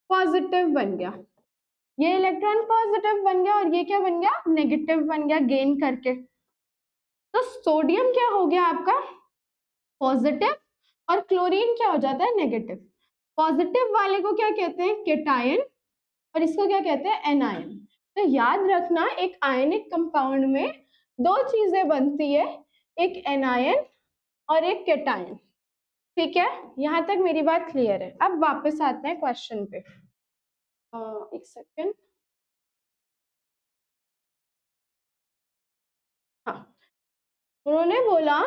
Speaker 1: पॉजिटिव बन गया। ये इलेक्ट्रॉन पॉजिटिव बन गया और ये क्या बन गया, नेगेटिव बन गया गेन करके। तो सोडियम क्या हो गया आपका पॉजिटिव, और क्लोरीन क्या हो जाता है, नेगेटिव। पॉजिटिव वाले को क्या कहते हैं, केटायन, और इसको क्या कहते हैं, एनायन। तो याद रखना, एक आयनिक कंपाउंड में दो चीजें बनती है, एक एनायन और एक केटायन। ठीक है, यहाँ तक मेरी बात क्लियर है। अब वापस आते हैं क्वेश्चन पे। एक सेकेंड। हाँ, उन्होंने बोला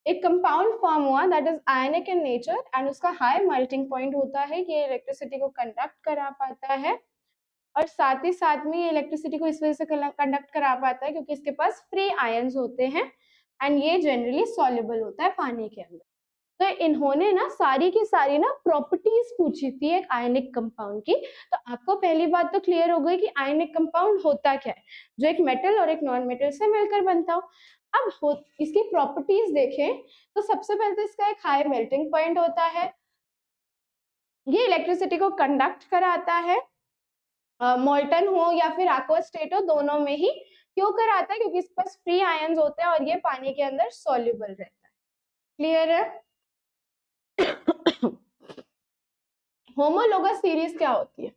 Speaker 1: एक कंपाउंड फॉर्म हुआ that is ionic in nature and उसका हाई मेल्टिंग पॉइंट होता है, ये इलेक्ट्रिसिटी को कंडक्ट करा पाता है, और साथ ही साथ में ये इलेक्ट्रिसिटी को इस वजह से कंडक्ट करा पाता है क्योंकि इसके पास फ्री आयंस होते हैं, एंड ये जनरली सॉल्युबल होता है पानी के अंदर। तो इन्होंने ना सारी की सारी ना प्रॉपर्टीज पूछी थी एक आयनिक कंपाउंड की। तो आपको पहली बात तो क्लियर हो गई कि आयनिक कंपाउंड होता क्या है, जो एक मेटल और एक नॉन मेटल से मिलकर बनता हो। अब इसकी प्रॉपर्टीज देखें तो सबसे पहले तो इसका एक हाई मेल्टिंग पॉइंट होता है, ये इलेक्ट्रिसिटी को कंडक्ट कराता है, मोल्टन हो या फिर एक्वस स्टेट हो, दोनों में ही। क्यों कराता है, क्योंकि इस पास फ्री आयंस होते हैं और ये पानी के अंदर सॉल्युबल रहता है। क्लियर है। होमोलोगस सीरीज क्या होती है,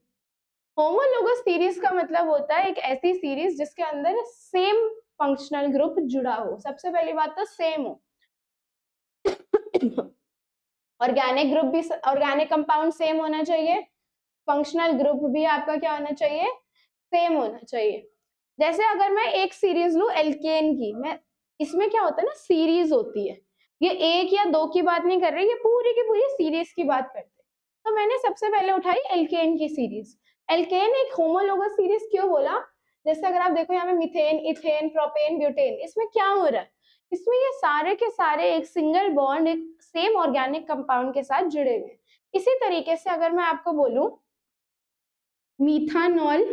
Speaker 1: होमोलोगस सीरीज का मतलब होता है एक ऐसी सीरीज जिसके अंदर सेम फंक्शनल ग्रुप जुड़ा हो। सबसे पहली बात तो सेम हो, ऑर्गेनिक ग्रुप भी, ऑर्गेनिक कंपाउंड सेम होना चाहिए, फंक्शनल ग्रुप भी आपका क्या होना चाहिए, सेम होना चाहिए। जैसे अगर मैं एक सीरीज लू एल्केन की, मैं इसमें क्या होता है ना, सीरीज होती है, ये एक या दो की बात नहीं कर रही, ये पूरी की पूरी सीरीज की बात करते हैं। तो मैंने सबसे पहले उठाई एल्केन की सीरीज। एल्केन एक होमोलोगस सीरीज क्यों बोला, जैसे अगर आप देखो यहाँ पे मिथेन, इथेन, प्रोपेन, ब्यूटेन, इसमें क्या हो रहा है, इसमें ये सारे के सारे एक सिंगल बॉन्ड एक सेम ऑर्गेनिक कंपाउंड के साथ जुड़े हुए हैं। इसी तरीके से अगर मैं आपको बोलूं मीथानॉल,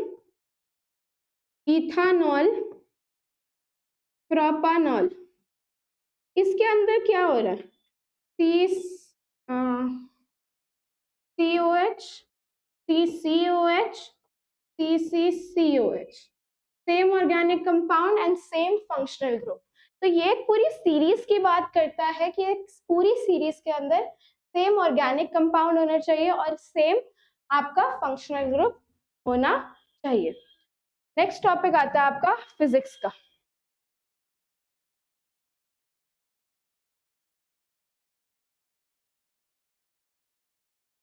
Speaker 1: इथानॉल, प्रोपानॉल, इसके अंदर क्या हो रहा है, COH, CCOH, CCCOH, same organic compound and same functional group. तो ये एक पूरी सीरीज की बात करता है कि एक पूरी सीरीज के अंदर सेम ऑर्गेनिक कंपाउंड होना चाहिए और सेम आपका फंक्शनल ग्रुप होना चाहिए। नेक्स्ट टॉपिक आता है आपका फिजिक्स का।